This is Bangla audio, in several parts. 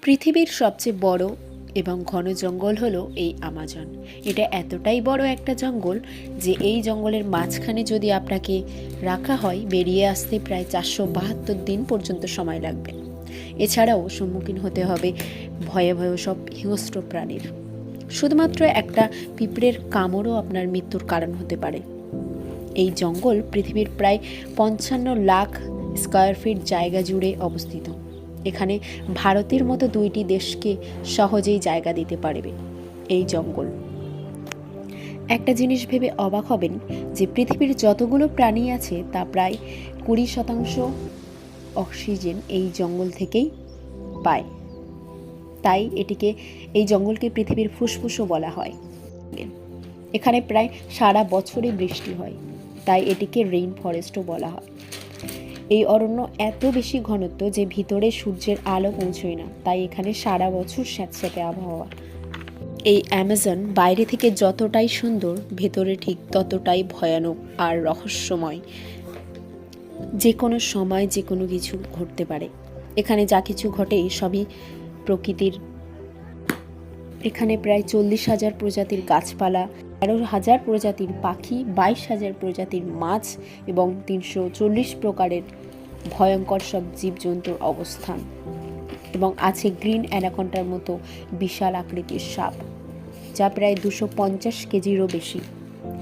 পৃথিবীর সবচেয়ে বড় এবং ঘন জঙ্গল হলো এই আমাজন। এটা এতটাই বড় একটা জঙ্গল যে এই জঙ্গলের মাঝখানে যদি আপনাকে রাখা হয়, বেরিয়ে আসতে প্রায় 472 দিন পর্যন্ত সময় লাগবে। এছাড়াও সম্মুখীন হতে হবে ভয়াবহ সব হিংস্র প্রাণীর। শুধুমাত্র একটা পিঁপড়ের কামড়ও আপনার মৃত্যুর কারণ হতে পারে। এই জঙ্গল পৃথিবীর প্রায় 55 লাখ স্কয়ার ফিট জায়গা জুড়ে অবস্থিত। এখানে ভারতের মতো 2টি দেশকে সহজেই জায়গা দিতে পারবে এই জঙ্গল। একটা জিনিস ভেবে অবাক হবেন যে পৃথিবীর যতগুলো প্রাণী আছে তা প্রায় 20% অক্সিজেন এই জঙ্গল থেকেই পায়। তাই এই জঙ্গলকে পৃথিবীর ফুসফুসও বলা হয়। এখানে প্রায় সারা বছরই বৃষ্টি হয়, তাই এটিকে রেইন ফরেস্টও বলা হয়। এই অরণ্য এত বেশি ঘনত্ব যে ভিতরে সূর্যের আলো পৌঁছয় না, তাই এখানে সারা বছর স্যাঁতস্যাঁতে আবহাওয়া। এই অ্যামাজন বাইরে থেকে যতটাই সুন্দর, ভেতরে ঠিক ততটাই ভয়ানক আর রহস্যময়। যে কোনো সময় যে কোনো কিছু ঘটতে পারে। এখানে যা কিছু ঘটে সবই প্রকৃতির। এখানে প্রায় 40,000 প্রজাতির গাছপালা, 13,000 প্রজাতির পাখি, 22,000 প্রজাতির মাছ এবং 340 প্রকারের ভয়ঙ্কর সব জীবজন্তুর অবস্থান। এবং আছে গ্রিন অ্যানাকন্ডার মতো বিশাল আকৃতির সাপ, যা প্রায় 250 কেজিরও বেশি।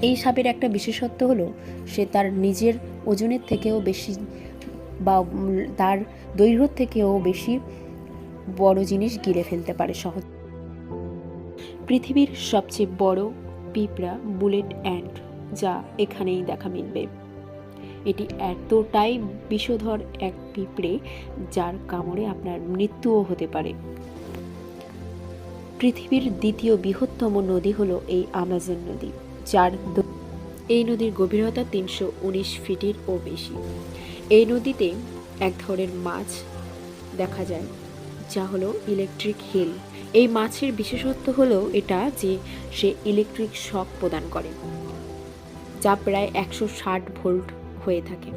এই সাপের একটা বিশেষত্ব হলো সে তার নিজের ওজনের থেকেও বেশি বা তার দৈর্ঘ্য থেকেও বেশি বড় জিনিস গিলে ফেলতে পারে সহজ। পৃথিবীর সবচেয়ে বড় পিঁপড়া বুলেট অ্যান্ট, যা এখানেই দেখা মিলবে। এটি এতটাই বিষধর এক পিঁপড়ে যার কামড়ে আপনার মৃত্যুও হতে পারে। পৃথিবীর দ্বিতীয় বৃহত্তম নদী হলো এই আমাজন নদী, এই নদীর গভীরতা 319 ফিটেরও বেশি। এই নদীতে এক ধরনের মাছ দেখা যায় যা হলো ইলেকট্রিক হিল। এই মাছের বিশেষত্ব হলো এটা যে সে ইলেকট্রিক শক প্রদান করে, যা প্রায় 160 ভোল্ট হয়ে থাকে।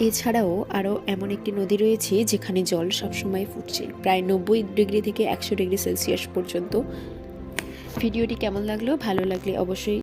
এছাড়াও আরও এমন একটি নদী রয়েছে যেখানে জল সবসময় ফুটছে, প্রায় 90 ডিগ্রি থেকে 100 ডিগ্রি সেলসিয়াস পর্যন্ত। ভিডিওটি কেমন লাগলো? ভালো লাগলে অবশ্যই